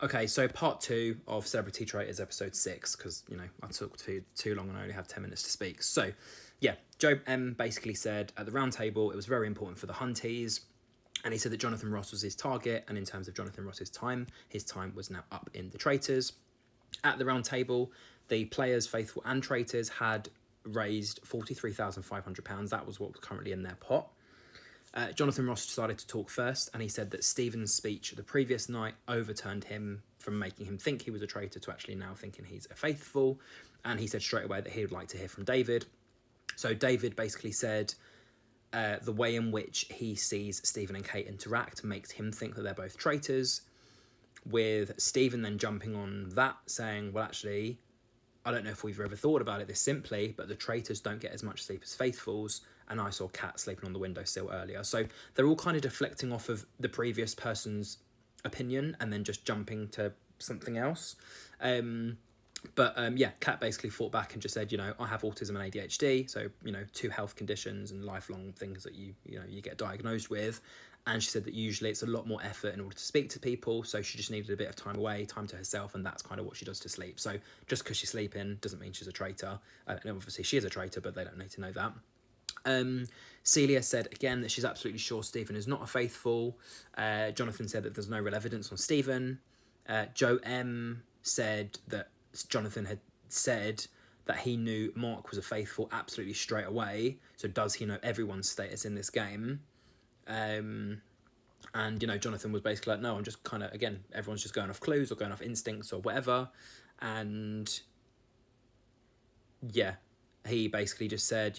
Okay, so part 2 of Celebrity Traitors episode 6, because, I took too long and I only have 10 minutes to speak. So, yeah, Joe M basically said at the round table it was very important for the Hunties, and he said that Jonathan Ross was his target, and in terms of Jonathan Ross's time, his time was now up in the Traitors. At the round table, the players, faithful and traitors, had raised £43,500. That was what was currently in their pot. Jonathan Ross decided to talk first, and he said that Stephen's speech the previous night overturned him from making him think he was a traitor to actually now thinking he's a faithful. And he said straight away that he would like to hear from David. So David basically said the way in which he sees Stephen and Kate interact makes him think that they're both traitors, with Stephen then jumping on that, saying, well, actually, I don't know if we've ever thought about it this simply, but the traitors don't get as much sleep as faithfuls, and I saw Kat sleeping on the windowsill earlier. So they're all kind of deflecting off of the previous person's opinion and then just jumping to something else. Yeah, Kat basically fought back and just said, I have autism and ADHD, so, two health conditions and lifelong things that you get diagnosed with. And she said that usually it's a lot more effort in order to speak to people, so she just needed a bit of time away, time to herself, and that's kind of what she does to sleep. So just because she's sleeping doesn't mean she's a traitor. And obviously she is a traitor, but they don't need to know that. Celia said again that she's absolutely sure Stephen is not a faithful. Jonathan said that there's no real evidence on Stephen. Joe M said that Jonathan had said that he knew Mark was a faithful absolutely straight away. So does he know everyone's status in this game? And Jonathan was basically like, no, I'm just kind of, again, everyone's just going off clues or going off instincts or whatever. And yeah, he basically just said,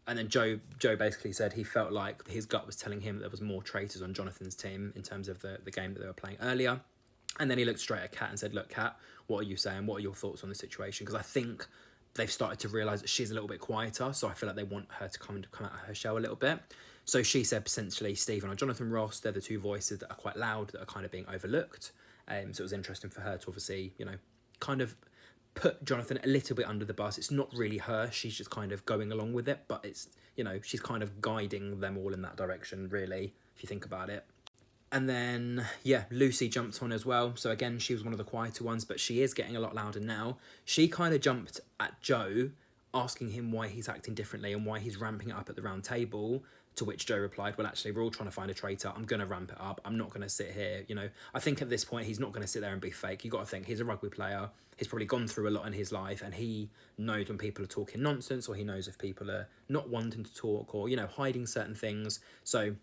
and then Joe basically said he felt like his gut was telling him that there was more traitors on Jonathan's team in terms of the game that they were playing earlier. And then he looked straight at Kat and said, look, Kat, what are you saying? What are your thoughts on the situation? Because I think they've started to realise that she's a little bit quieter, so I feel like they want her to come out of her shell a little bit. So she said potentially Stephen or Jonathan Ross, they're the two voices that are quite loud, that are kind of being overlooked. So it was interesting for her to obviously, kind of put Jonathan a little bit under the bus. It's not really her, she's just kind of going along with it, but it's, she's kind of guiding them all in that direction, really, if you think about it. And then, yeah, Lucy jumped on as well. So again, she was one of the quieter ones, but she is getting a lot louder now. She kind of jumped at Joe, asking him why he's acting differently and why he's ramping it up at the round table, to which Joe replied, well, actually, we're all trying to find a traitor. I'm going to ramp it up. I'm not going to sit here, I think at this point, he's not going to sit there and be fake. You got to think, he's a rugby player. He's probably gone through a lot in his life, and he knows when people are talking nonsense, or he knows if people are not wanting to talk, or, hiding certain things. So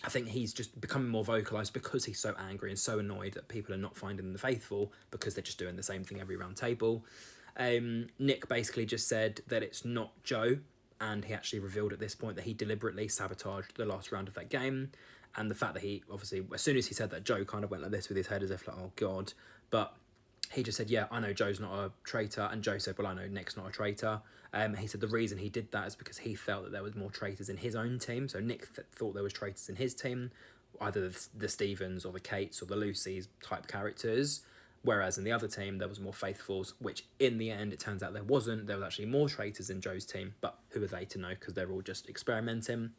I think he's just becoming more vocalised because he's so angry and so annoyed that people are not finding the faithful because they're just doing the same thing every round table. Nick basically just said that it's not Joe, and he actually revealed at this point that he deliberately sabotaged the last round of that game. And the fact that he, obviously, as soon as he said that, Joe kind of went like this with his head as if like, oh God. But he just said, yeah, I know Joe's not a traitor. And Joe said, well, I know Nick's not a traitor. He said the reason he did that is because he felt that there was more traitors in his own team. So Nick thought there was traitors in his team, either the Stephens or the Kates or the Lucys type characters. Whereas in the other team, there was more faithfuls, which in the end, it turns out there wasn't. There was actually more traitors in Joe's team, but who are they to know, because they're all just experimenting.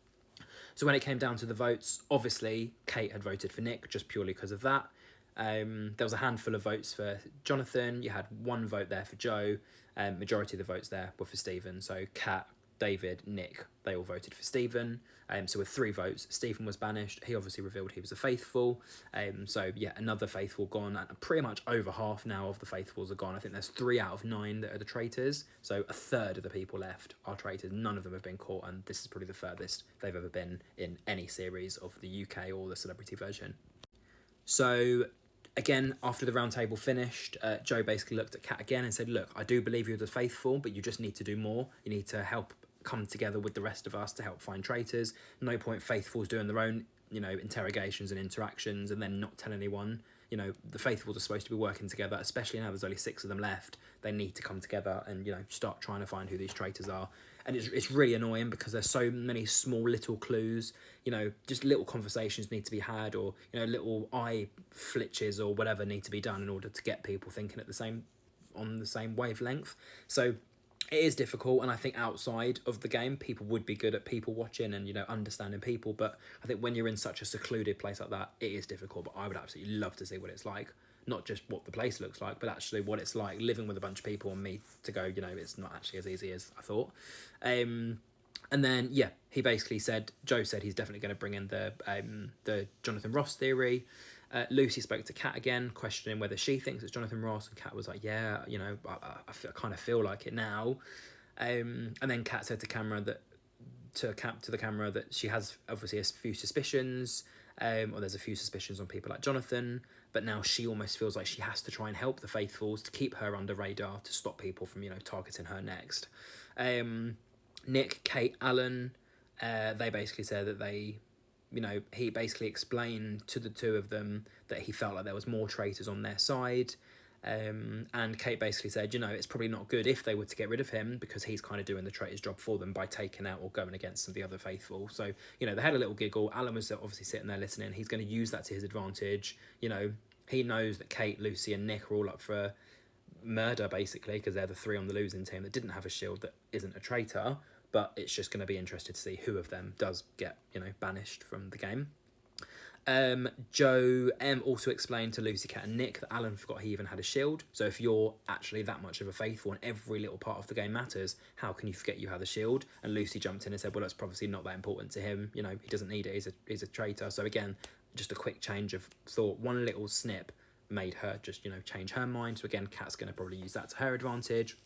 So when it came down to the votes, obviously, Kate had voted for Nick just purely because of that. There was a handful of votes for Jonathan. You had one vote there for Joe. Majority of the votes there were for Stephen. So Kat, David, Nick, they all voted for Stephen. So with 3 votes, Stephen was banished. He obviously revealed he was a faithful. So yeah, another faithful gone. And pretty much over half now of the faithfuls are gone. I think there's 3 out of 9 that are the traitors. So a third of the people left are traitors. None of them have been caught, and this is probably the furthest they've ever been in any series of the UK or the celebrity version. So again, after the round table finished, Joe basically looked at Kat again and said, look, I do believe you're the faithful, but you just need to do more. You need to help come together with the rest of us to help find traitors. No point faithfuls doing their own, interrogations and interactions and then not tell anyone. The faithfuls are supposed to be working together, especially now there's only 6 of them left. They need to come together and, start trying to find who these traitors are. And it's really annoying because there's so many small little clues, just little conversations need to be had, or, little eye flitches or whatever need to be done in order to get people thinking on the same wavelength. So it is difficult, and I think outside of the game, people would be good at people watching and, understanding people. But I think when you're in such a secluded place like that, it is difficult. But I would absolutely love to see what it's like. not just what the place looks like, but actually what it's like living with a bunch of people, and me to go, you know, it's not actually as easy as I thought. And then, yeah, he basically said, Joe said he's definitely going to bring in the Jonathan Ross theory. Lucy spoke to Kat again, questioning whether she thinks it's Jonathan Ross, and Kat was like, yeah, you know, I kind of feel like it now. And then Kat said to the camera that she has obviously a few suspicions, or there's a few suspicions on people like Jonathan, but now she almost feels like she has to try and help the faithfuls to keep her under radar, to stop people from, you know, targeting her next. Nick, Kate, Alan, they basically said that they, you know, he basically explained to the two of them that he felt like there was more traitors on their side. And Kate basically said, you know, it's probably not good if they were to get rid of him, because he's kind of doing the traitor's job for them by taking out or going against some of the other faithful. So, you know, they had a little giggle. Alan was obviously sitting there listening. He's going to use that to his advantage. You know, he knows that Kate, Lucy and Nick are all up for murder, basically, because they're the three on the losing team that didn't have a shield that isn't a traitor. But it's just going to be interesting to see who of them does get, you know, banished from the game. Joe also explained to Lucy, Cat and Nick that Alan forgot he even had a shield. So if you're actually that much of a faithful and every little part of the game matters, how can you forget you have a shield? And Lucy jumped in and said, well, that's probably not that important to him. You know, he doesn't need it. He's a traitor. So again, just a quick change of thought. One little snip made her just, you know, change her mind. So again, Kat's going to probably use that to her advantage.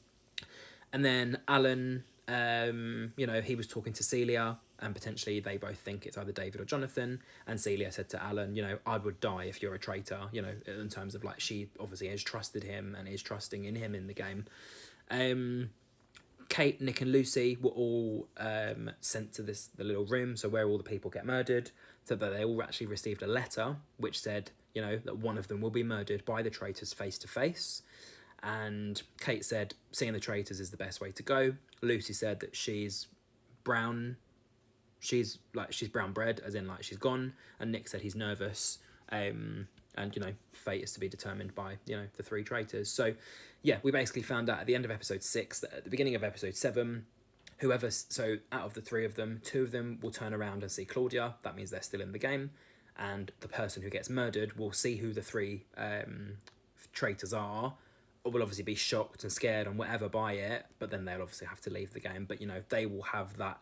And then Alan, you know, he was talking to Celia, and potentially they both think it's either David or Jonathan. And Celia said to Alan, you know, I would die if you're a traitor, you know, in terms of like, she obviously has trusted him and is trusting in him in the game. Kate, Nick and Lucy were all sent to the little room, so where all the people get murdered, so that they all actually received a letter which said, you know, that one of them will be murdered by the traitors face to face. And Kate said seeing the traitors is the best way to go. Lucy said that she's brown bread, as in like she's gone. And Nick said he's nervous, and you know, fate is to be determined by, you know, the three traitors. So yeah, we basically found out at the end of episode 6 that at the beginning of episode 7, so out of the 3 of them, 2 of them will turn around and see Claudia. That means they're still in the game, and the person who gets murdered will see who the 3 traitors are, or will obviously be shocked and scared and whatever by it, but then they'll obviously have to leave the game. But, you know, they will have that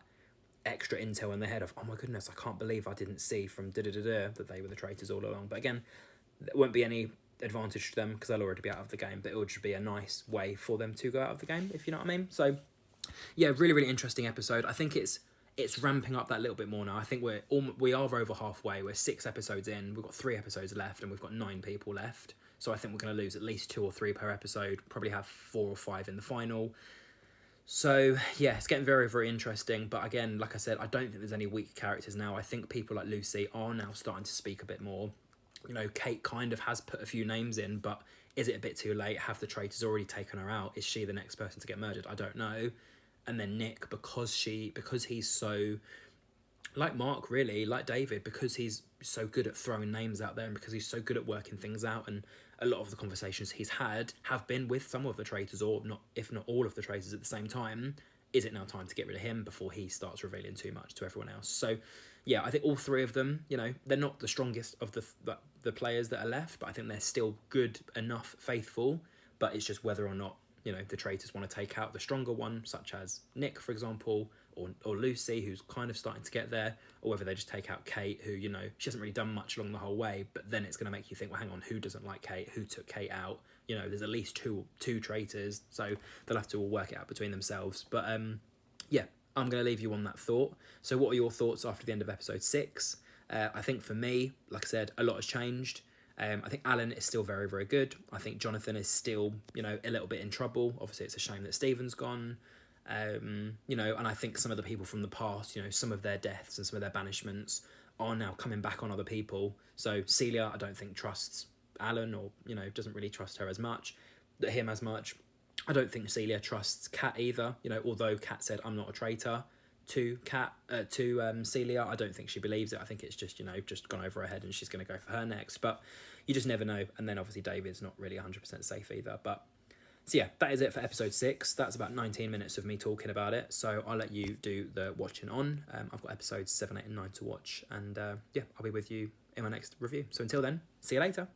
extra intel in their head of, oh my goodness, I can't believe I didn't see from that they were the traitors all along. But again, there won't be any advantage to them because they'll already be out of the game, but it would just be a nice way for them to go out of the game, if you know what I mean. So yeah, really, really interesting episode. I think it's ramping up that little bit more now. I think we are over halfway. We're 6 episodes in. We've got 3 episodes left, and we've got 9 people left. So I think we're going to lose at least 2 or 3 per episode. Probably have 4 or 5 in the final. So yeah, it's getting very, very interesting. But again, like I said, I don't think there's any weak characters now. I think people like Lucy are now starting to speak a bit more. You know, Kate kind of has put a few names in, but is it a bit too late? Have the traitors already taken her out? Is she the next person to get murdered? I don't know. And then Nick, because he's so, like Mark really, like David, because he's so good at throwing names out there, and because he's so good at working things out, and a lot of the conversations he's had have been with some of the traitors, or not, if not all of the traitors at the same time. Is it now time to get rid of him before he starts revealing too much to everyone else? So yeah, I think all 3 of them, you know, they're not the strongest of the players that are left, but I think they're still good enough faithful. But it's just whether or not, you know, the traitors want to take out the stronger one, such as Nick, for example, or Lucy, who's kind of starting to get there, or whether they just take out Kate, who, you know, she hasn't really done much along the whole way, but then it's going to make you think, well, hang on, who doesn't like Kate? Who took Kate out? You know, there's at least two traitors, so they'll have to all work it out between themselves. But yeah, I'm going to leave you on that thought. So what are your thoughts after the end of episode 6? I think for me, like I said, a lot has changed. I think Alan is still very, very good. I think Jonathan is still, you know, a little bit in trouble. Obviously, it's a shame that Stephen's gone. You know, and I think some of the people from the past, you know, some of their deaths and some of their banishments are now coming back on other people. So Celia, I don't think trusts Alan, or, you know, doesn't really trust him as much. I don't think Celia trusts Kat either. You know, although Kat said, I'm not a traitor to Celia, I don't think she believes it. I think it's just, you know, just gone over her head and she's going to go for her next. But you just never know. And then obviously David's not really 100% safe either. But so yeah, that is it for episode 6. That's about 19 minutes of me talking about it. So I'll let you do the watching on. I've got episodes 7, 8 and 9 to watch. And yeah, I'll be with you in my next review. So until then, see you later.